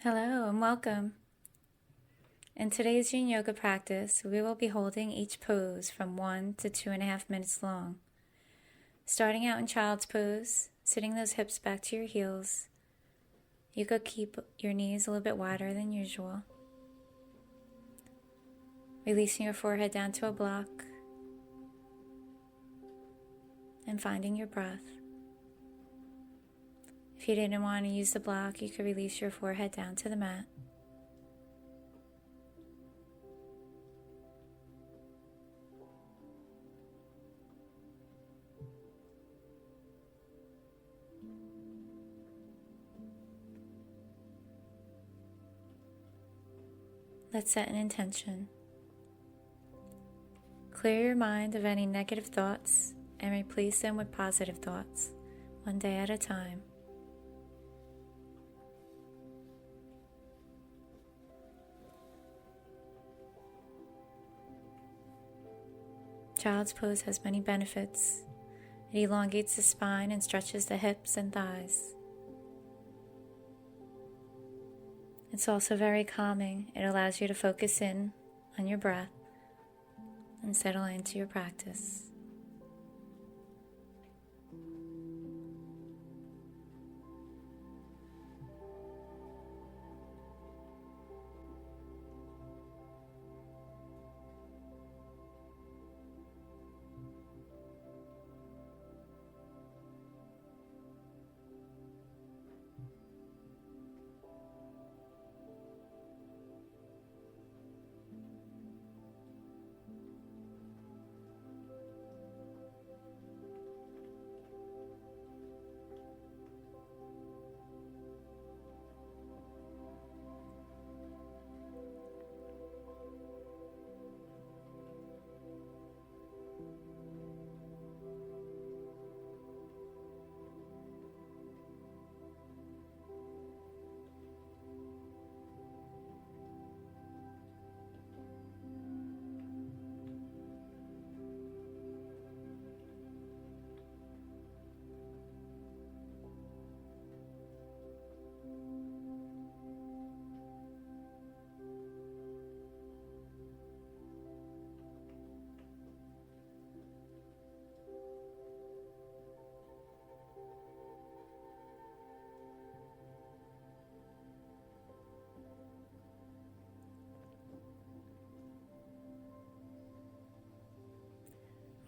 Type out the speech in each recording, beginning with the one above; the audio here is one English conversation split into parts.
Hello and welcome. In today's Yin Yoga practice, we will be holding each pose from 1 to 2.5 minutes long. Starting out in child's pose, sitting those hips back to your heels. You could keep your knees a little bit wider than usual. Releasing your forehead down to a block and finding your breath. If you didn't want to use the block, you could release your forehead down to the mat. Let's set an intention. Clear your mind of any negative thoughts and replace them with positive thoughts, one day at a time. Child's pose has many benefits. It elongates the spine and stretches the hips and thighs. It's also very calming. It allows you to focus in on your breath and settle into your practice.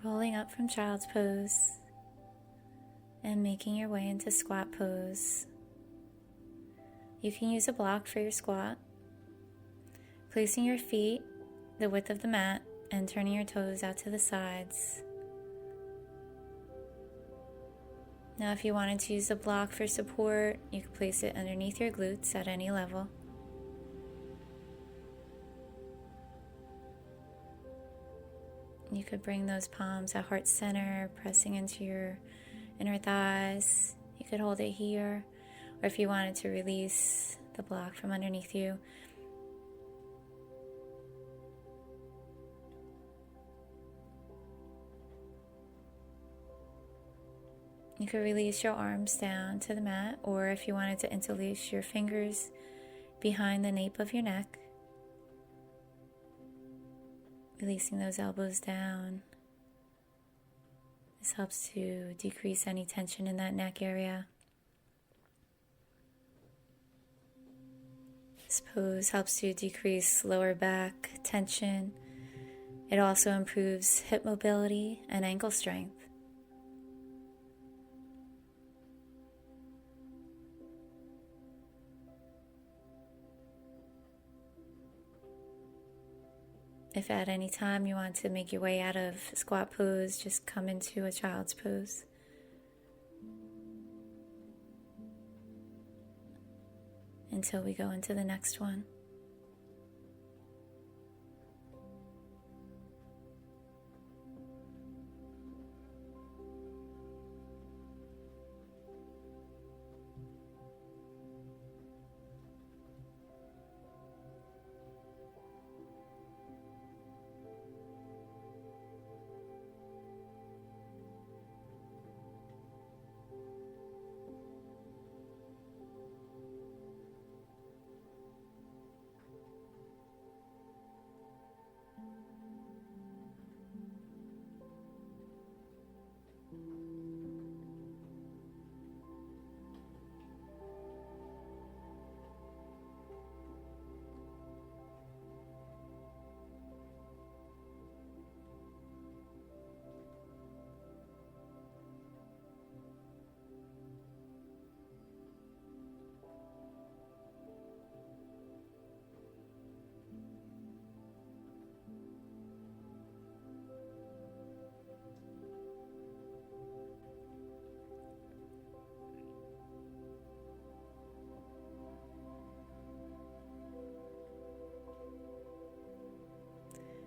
Rolling up from child's pose and making your way into squat pose. You can use a block for your squat, placing your feet the width of the mat and turning your toes out to the sides. Now if you wanted to use a block for support, you could place it underneath your glutes at any level. You could bring those palms at heart center, pressing into your inner thighs. You could hold it here, or if you wanted to release the block from underneath you, you could release your arms down to the mat, or if you wanted to interlace your fingers behind the nape of your neck, releasing those elbows down. This helps to decrease any tension in that neck area. This pose helps to decrease lower back tension. It also improves hip mobility and ankle strength. If at any time you want to make your way out of squat pose, just come into a child's pose. Until we go into the next one.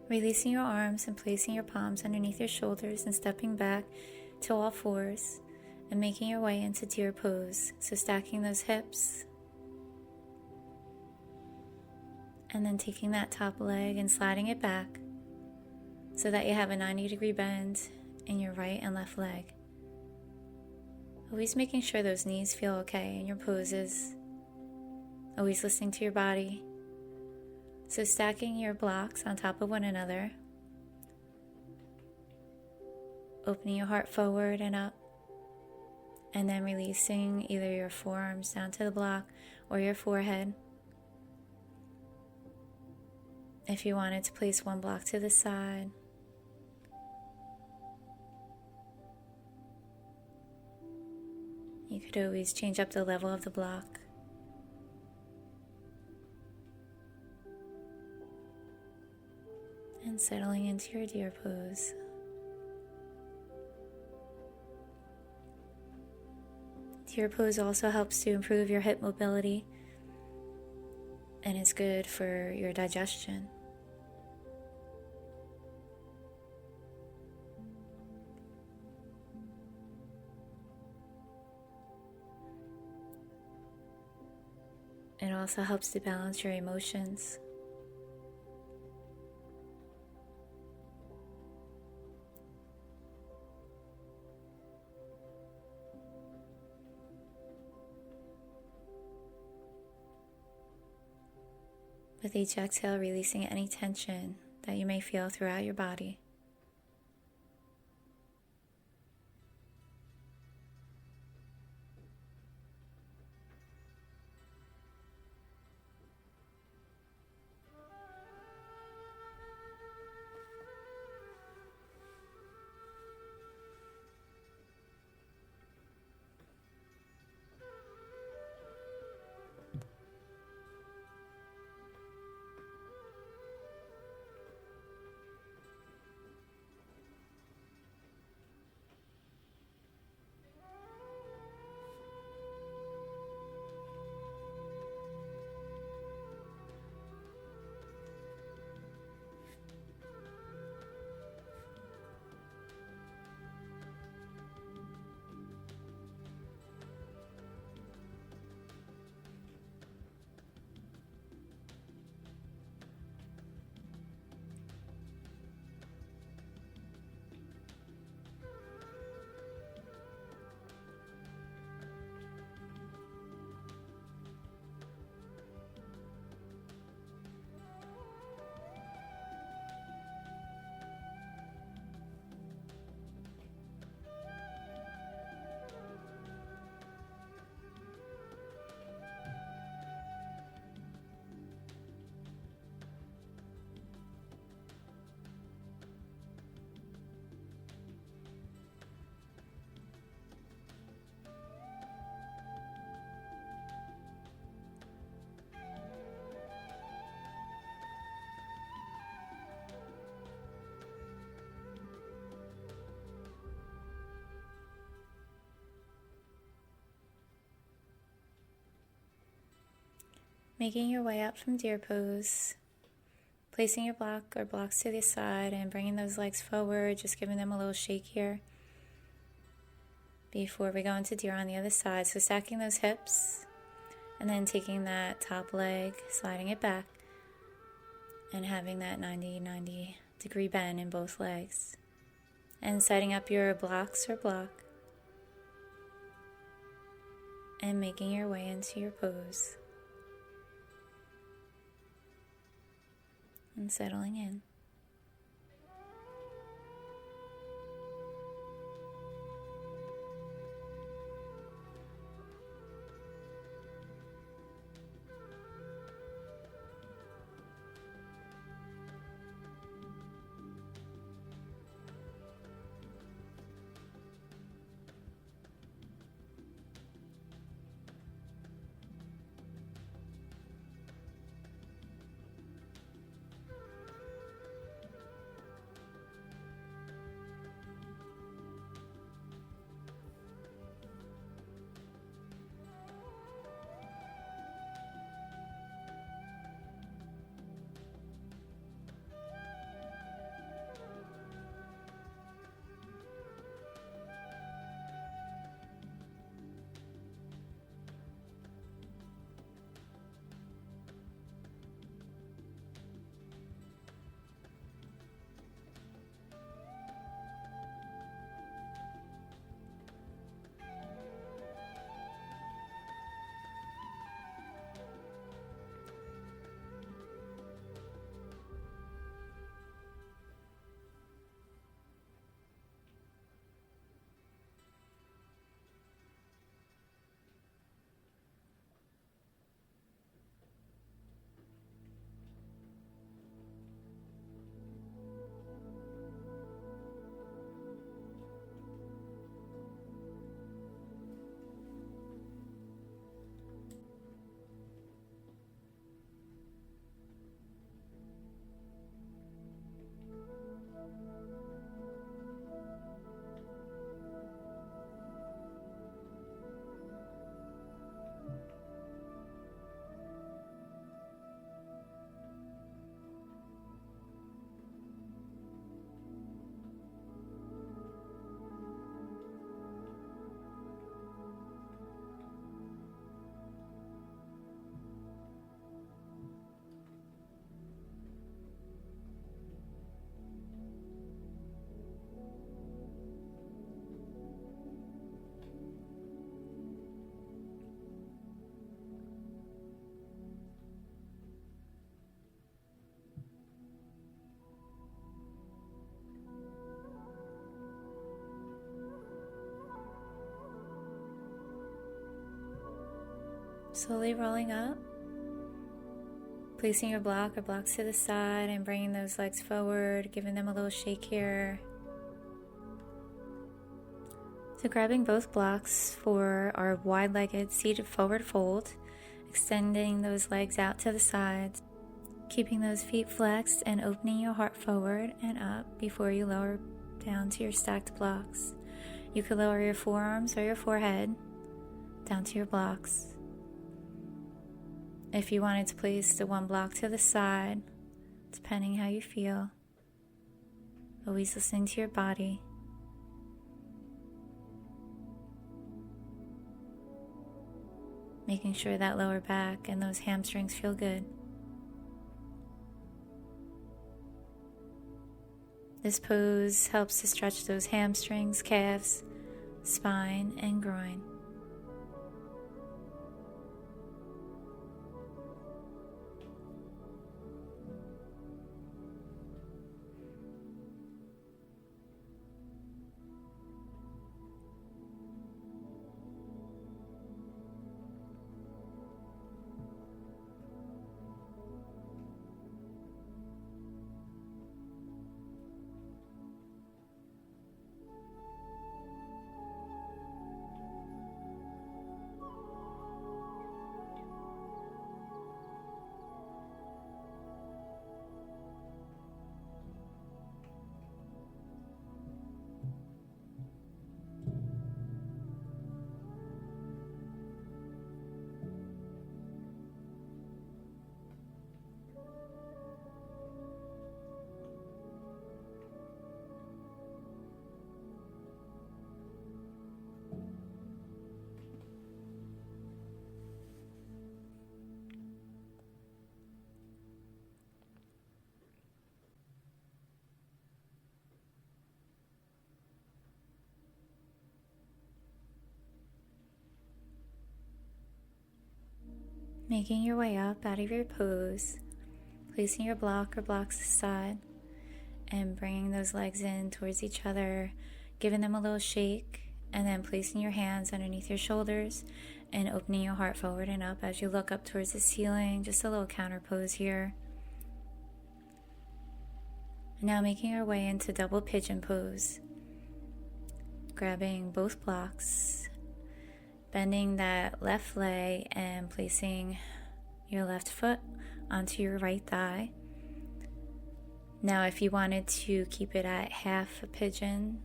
Releasing your arms and placing your palms underneath your shoulders and stepping back to all fours and making your way into deer pose. So stacking those hips and then taking that top leg and sliding it back so that you have a 90-degree bend in your right and left leg. Always making sure those knees feel okay in your poses. Always listening to your body. So stacking your blocks on top of one another. Opening your heart forward and up. And then releasing either your forearms down to the block or your forehead. If you wanted to place one block to the side. You could always change up the level of the block. And settling into your deer pose. Deer pose also helps to improve your hip mobility, and it's good for your digestion. It also helps to balance your emotions. With each exhale, releasing any tension that you may feel throughout your body. Making your way up from deer pose, placing your block or blocks to the side and bringing those legs forward, just giving them a little shake here before we go into deer on the other side. So stacking those hips and then taking that top leg, sliding it back and having that 90 degree bend in both legs. And setting up your blocks or block and making your way into your pose. And settling in. Slowly rolling up, placing your block or blocks to the side and bringing those legs forward, giving them a little shake here. So grabbing both blocks for our wide-legged seated forward fold, extending those legs out to the sides, keeping those feet flexed and opening your heart forward and up before you lower down to your stacked blocks. You could lower your forearms or your forehead down to your blocks. If you wanted to place the one block to the side, depending how you feel, always listening to your body. Making sure that lower back and those hamstrings feel good. This pose helps to stretch those hamstrings, calves, spine, and groin. Making your way up out of your pose, placing your block or blocks aside, and bringing those legs in towards each other, giving them a little shake, and then placing your hands underneath your shoulders and opening your heart forward and up as you look up towards the ceiling. Just a little counter pose here. Now making our way into double pigeon pose, grabbing both blocks, bending that left leg and placing your left foot onto your right thigh. Now if you wanted to keep it at half a pigeon,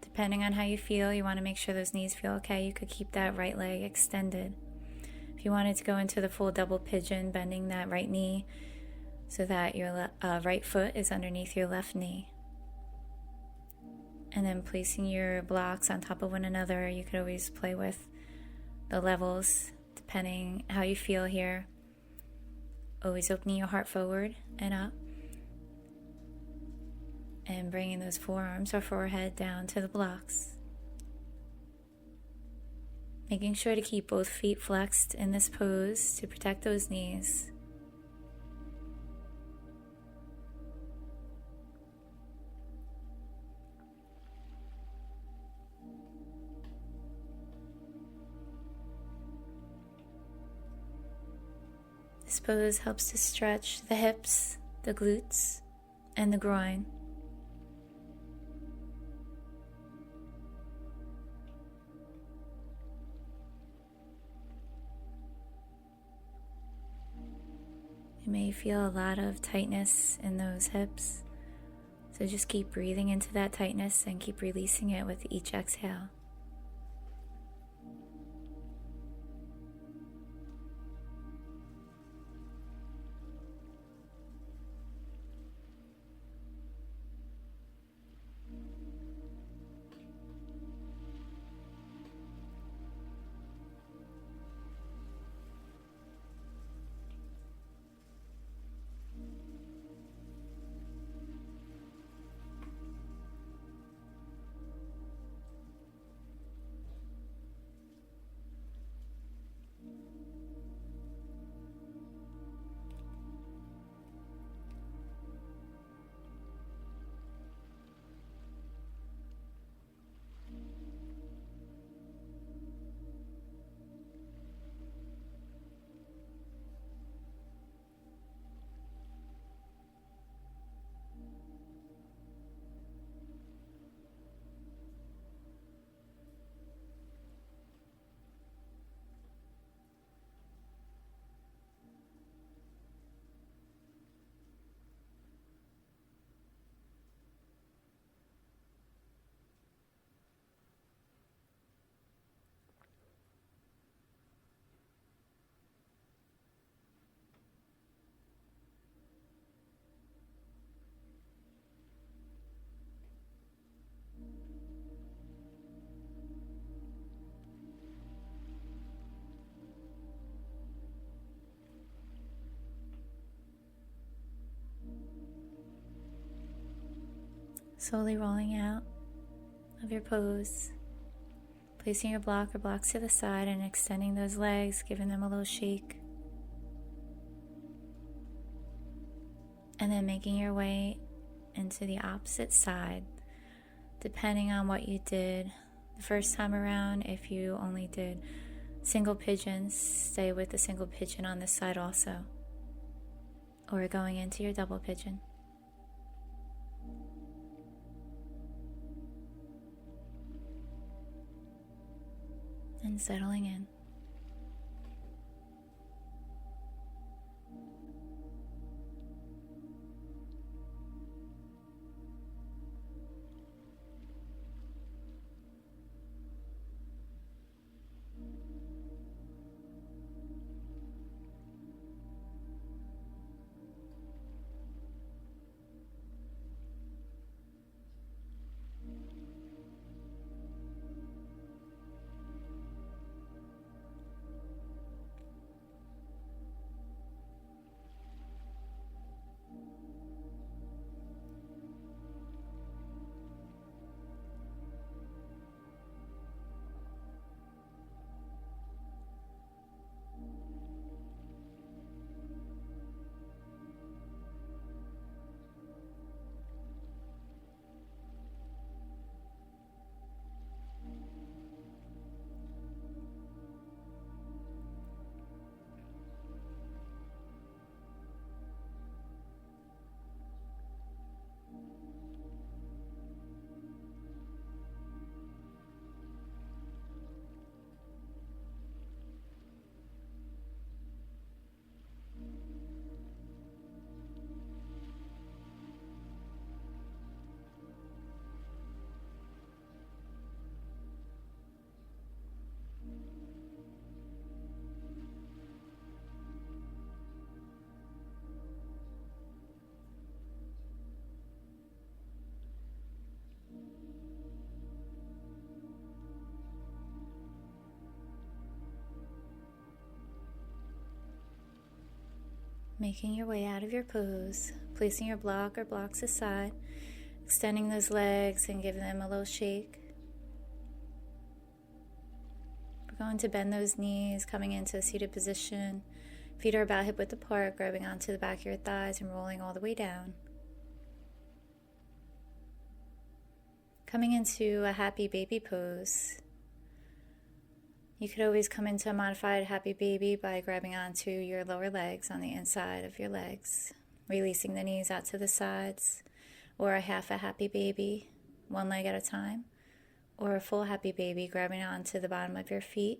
depending on how you feel, you want to make sure those knees feel okay, you could keep that right leg extended. If you wanted to go into the full double pigeon, bending that right knee so that your right foot is underneath your left knee. And then placing your blocks on top of one another. You could always play with the levels depending how you feel here. Always opening your heart forward and up. And bringing those forearms or forehead down to the blocks. Making sure to keep both feet flexed in this pose to protect those knees. This pose helps to stretch the hips, the glutes, and the groin. You may feel a lot of tightness in those hips, so just keep breathing into that tightness and keep releasing it with each exhale. Slowly rolling out of your pose, placing your block or blocks to the side and extending those legs, giving them a little shake. And then making your way into the opposite side, depending on what you did the first time around. If you only did single pigeons, stay with the single pigeon on this side also, or going into your double pigeon. And settling in. Making your way out of your pose, placing your block or blocks aside, extending those legs and giving them a little shake. We're going to bend those knees, coming into a seated position. Feet are about hip width apart, grabbing onto the back of your thighs and rolling all the way down. Coming into a happy baby pose. You could always come into a modified happy baby by grabbing onto your lower legs on the inside of your legs, releasing the knees out to the sides, or a half a happy baby, one leg at a time, or a full happy baby, grabbing onto the bottom of your feet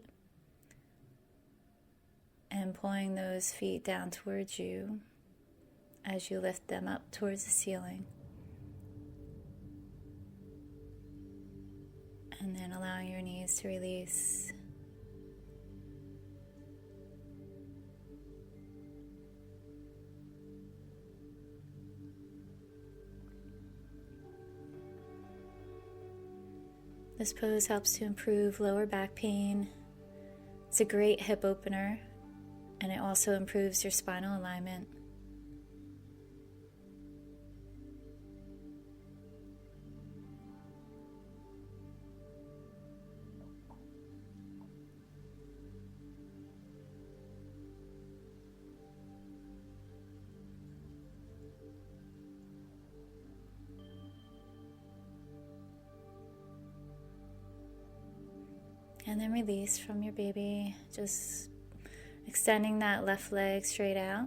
and pulling those feet down towards you as you lift them up towards the ceiling. And then allowing your knees to release. This pose helps to improve lower back pain. It's a great hip opener, and it also improves your spinal alignment. And then release from your baby, just extending that left leg straight out.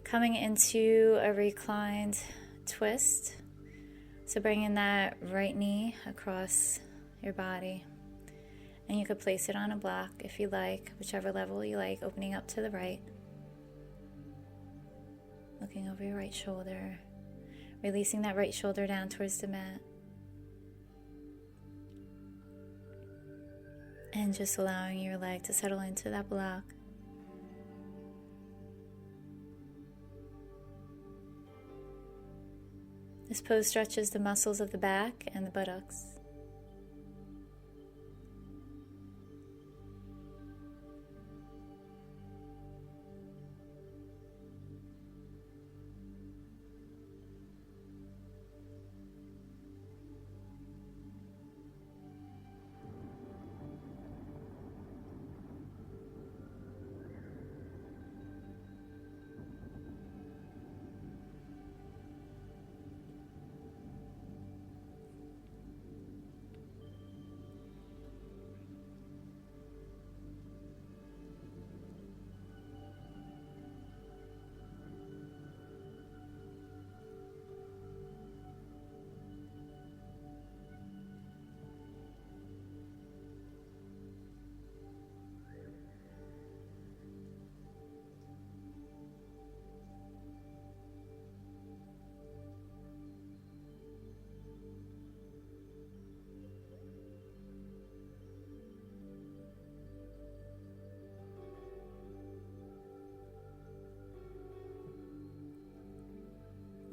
Coming into a reclined twist. So bringing that right knee across your body. And you could place it on a block if you like, whichever level you like, opening up to the right. Looking over your right shoulder. Releasing that right shoulder down towards the mat. And just allowing your leg to settle into that block. This pose stretches the muscles of the back and the buttocks.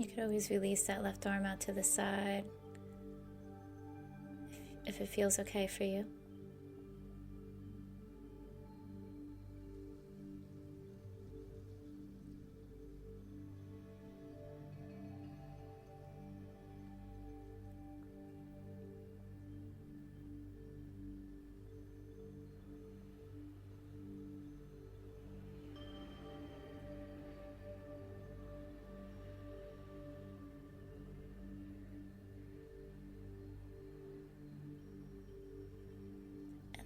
You could always release that left arm out to the side if it feels okay for you.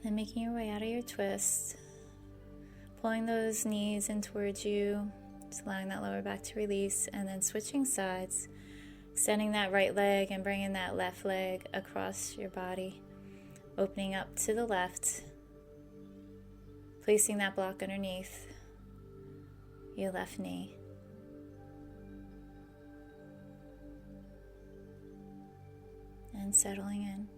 Then making your way out of your twist, pulling those knees in towards you, just allowing that lower back to release, and then switching sides, extending that right leg and bringing that left leg across your body, opening up to the left, placing that block underneath your left knee. And settling in.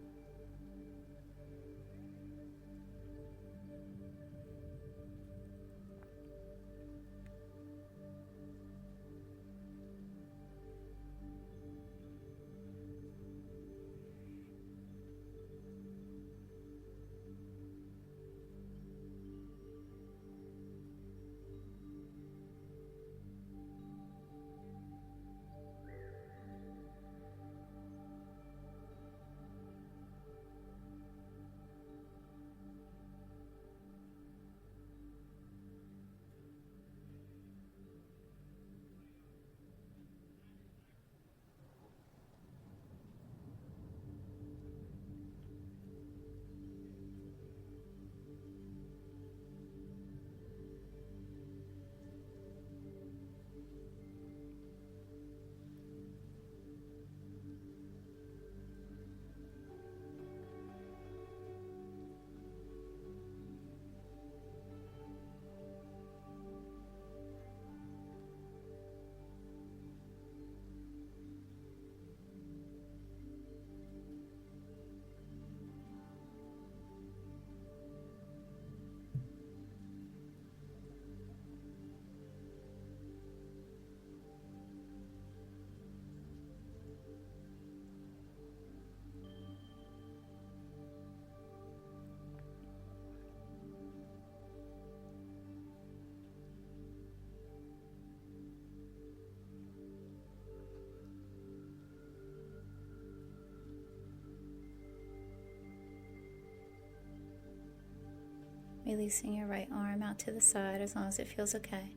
Releasing your right arm out to the side as long as it feels okay.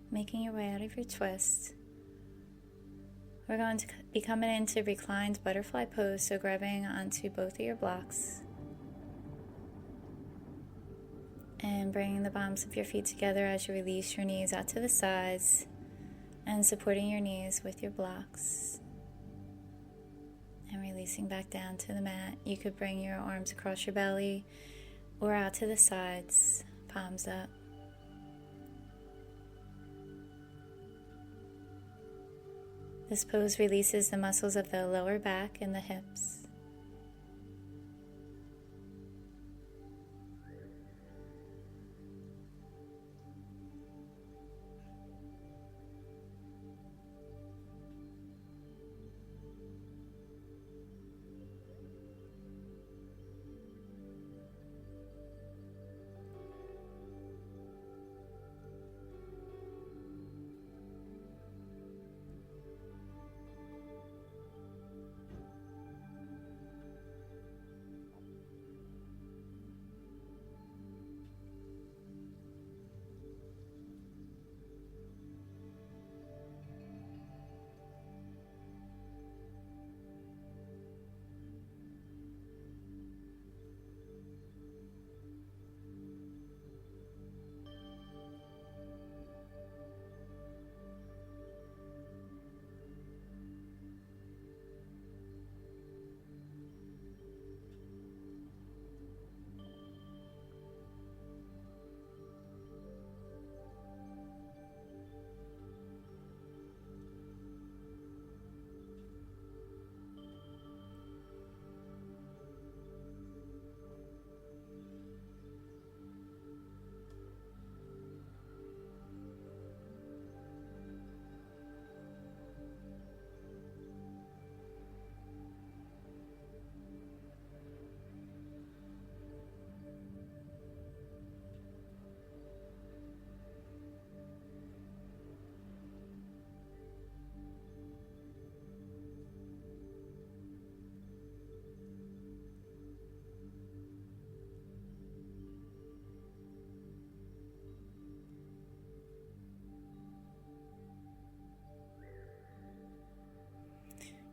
Making your way out of your twist. We're going to be coming into reclined butterfly pose, so grabbing onto both of your blocks and bringing the palms of your feet together as you release your knees out to the sides and supporting your knees with your blocks and releasing back down to the mat. You could bring your arms across your belly or out to the sides, palms up. This pose releases the muscles of the lower back and the hips.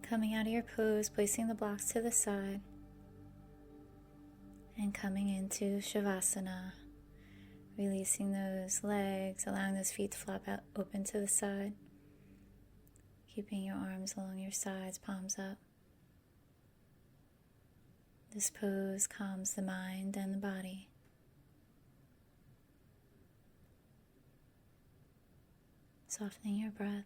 Coming out of your pose, placing the blocks to the side, and coming into Shavasana, releasing those legs, allowing those feet to flop out open to the side, keeping your arms along your sides, palms up. This pose calms the mind and the body. Softening your breath.